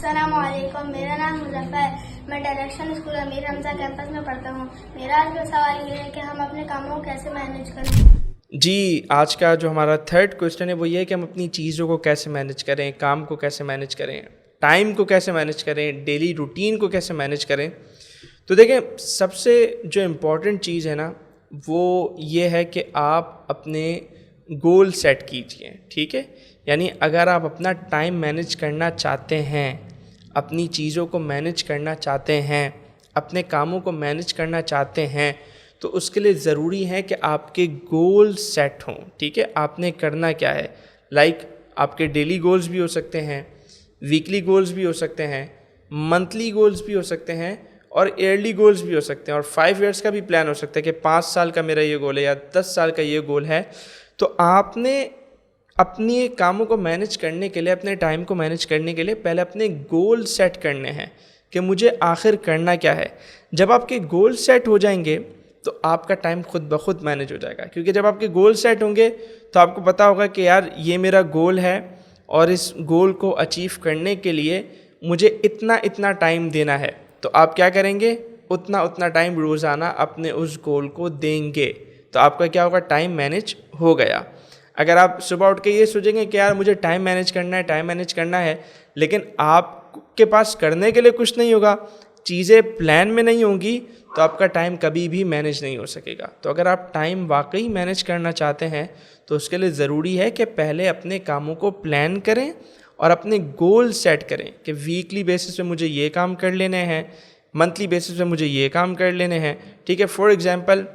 अस्सलामुअलैकुम, मेरा नाम मुज़फ़्फ़र है। मैं direction school Amir Hamza campus में पढ़ता हूँ। मेरा आज का सवाल ये है कि हम अपने कामों को कैसे मैनेज करें। जी, आज का जो हमारा थर्ड क्वेश्चन है वो ये है कि हम अपनी चीज़ों को कैसे मैनेज करें, काम को कैसे मैनेज करें, टाइम को कैसे मैनेज करें, डेली रूटीन को कैसे मैनेज करें। तो देखें, सबसे जो इम्पोर्टेंट चीज़ है ना वो ये है कि आप अपने गोल सेट कीजिए, ठीक है। यानी अगर आप अपना टाइम मैनेज करना चाहते हैं, अपनी चीज़ों को मैनेज करना चाहते हैं, अपने कामों को मैनेज करना चाहते हैं, तो उसके लिए ज़रूरी है कि आपके गोल सेट हों, ठीक है। आपने करना क्या है, आपके डेली गोल्स भी हो सकते हैं, वीकली गोल्स भी हो सकते हैं, मंथली गोल्स भी हो सकते हैं और ईयरली गोल्स भी हो सकते हैं, और 5 ईयर्स का भी प्लान हो सकता है कि 5 साल का मेरा ये गोल है या 10 साल का ये गोल है। तो आपने अपने कामों को मैनेज करने के लिए, अपने टाइम को मैनेज करने के लिए पहले अपने गोल सेट करने हैं कि मुझे आखिर करना क्या है। जब आपके गोल सेट हो जाएंगे तो आपका टाइम खुद ब खुद मैनेज हो जाएगा, क्योंकि जब आपके गोल सेट होंगे तो आपको पता होगा कि यार ये मेरा गोल है और इस गोल को अचीव करने के लिए मुझे इतना इतना टाइम देना है। तो आप क्या करेंगे, उतना उतना टाइम रोज़ाना अपने उस गोल को देंगे, तो आपका क्या होगा, टाइम मैनेज हो गया। अगर आप सुबह उठ के ये सोचेंगे कि यार मुझे टाइम मैनेज करना है, टाइम मैनेज करना है, लेकिन आपके पास करने के लिए कुछ नहीं होगा, चीज़ें प्लान में नहीं होंगी, तो आपका टाइम कभी भी मैनेज नहीं हो सकेगा। तो अगर आप टाइम वाकई मैनेज करना चाहते हैं तो उसके लिए ज़रूरी है कि पहले अपने कामों को प्लान करें और अपने गोल सेट करें कि वीकली बेसिस पे मुझे ये काम कर लेने हैं, मंथली बेसिस पे मुझे ये काम कर लेने हैं, ठीक है। फॉर एग्ज़ाम्पल,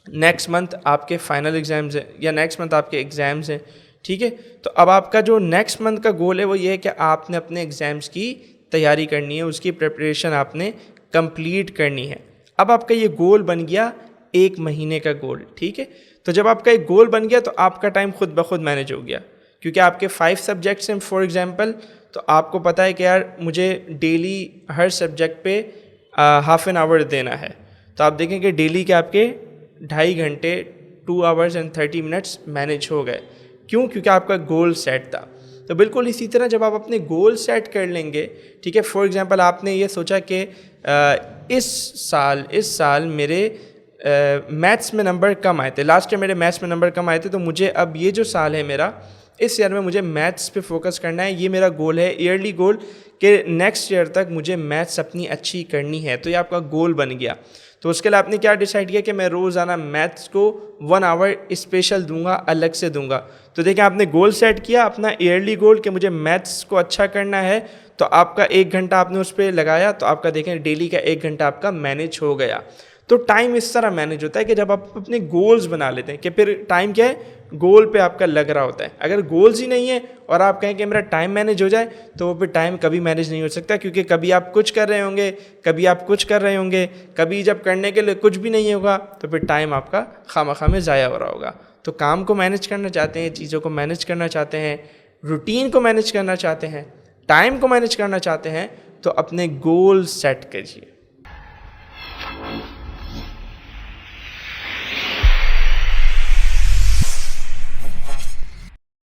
नेक्स्ट मंथ आपके फाइनल एग्ज़ाम्स हैं या नेक्स्ट मंथ आपके एग्ज़ाम्स हैं, ठीक है। तो अब आपका जो नेक्स्ट मंथ का गोल है वो ये है कि आपने अपने एग्ज़ाम्स की तैयारी करनी है, उसकी प्रिपरेशन आपने कंप्लीट करनी है। अब आपका ये गोल बन गया 1 महीने का गोल, ठीक है। तो जब आपका एक गोल बन गया तो आपका टाइम खुद ब खुद मैनेज हो गया, क्योंकि आपके 5 सब्जेक्ट्स हैं फॉर एग्ज़ाम्पल। तो आपको पता है कि यार मुझे डेली हर सब्जेक्ट पे हाफ एन आवर देना है। तो आप देखें कि डेली के आपके 2.5 घंटे 2 आवर्स एंड 30 मिनट्स मैनेज हो गए। क्यों? क्योंकि आपका गोल सेट था। तो बिल्कुल इसी तरह जब आप अपने गोल सेट कर लेंगे, ठीक है। फॉर एग्ज़ाम्पल, आपने ये सोचा कि इस साल मेरे मैथ्स में नंबर कम आए थे, लास्ट ईयर मेरे मैथ्स में नंबर कम आए थे, तो मुझे अब ये जो साल है मेरा, इस ईयर में मुझे मैथ्स पे फोकस करना है। ये मेरा गोल है, ईयरली गोल, कि नेक्स्ट ईयर तक मुझे मैथ्स अपनी अच्छी करनी है। तो ये आपका गोल बन गया। तो उसके लिए आपने क्या डिसाइड किया कि मैं रोज़ाना मैथ्स को 1 आवर स्पेशल दूंगा, अलग से दूंगा। तो देखिए, आपने गोल सेट किया अपना ईयरली गोल कि मुझे मैथ्स को अच्छा करना है, तो आपका 1 घंटा आपने उस पर लगाया, तो आपका देखें डेली का 1 घंटा आपका मैनेज हो गया। तो टाइम इस तरह मैनेज होता है कि जब आप अपने गोल्स बना लेते हैं, कि फिर टाइम क्या है, गोल पे आपका लग रहा होता है। अगर गोल्स ही नहीं है और आप कहें कि मेरा टाइम मैनेज हो जाए, तो वो फिर टाइम कभी मैनेज नहीं हो सकता, क्योंकि कभी आप कुछ कर रहे होंगे, कभी आप कुछ कर रहे होंगे, कभी जब करने के लिए कुछ भी नहीं होगा, तो फिर टाइम आपका खामखा में ज़ाया हो रहा होगा। तो काम को मैनेज करना चाहते हैं, चीज़ों को मैनेज करना चाहते हैं, रूटीन को मैनेज करना चाहते हैं, टाइम को मैनेज करना चाहते हैं, तो अपने गोल सेट कीजिए।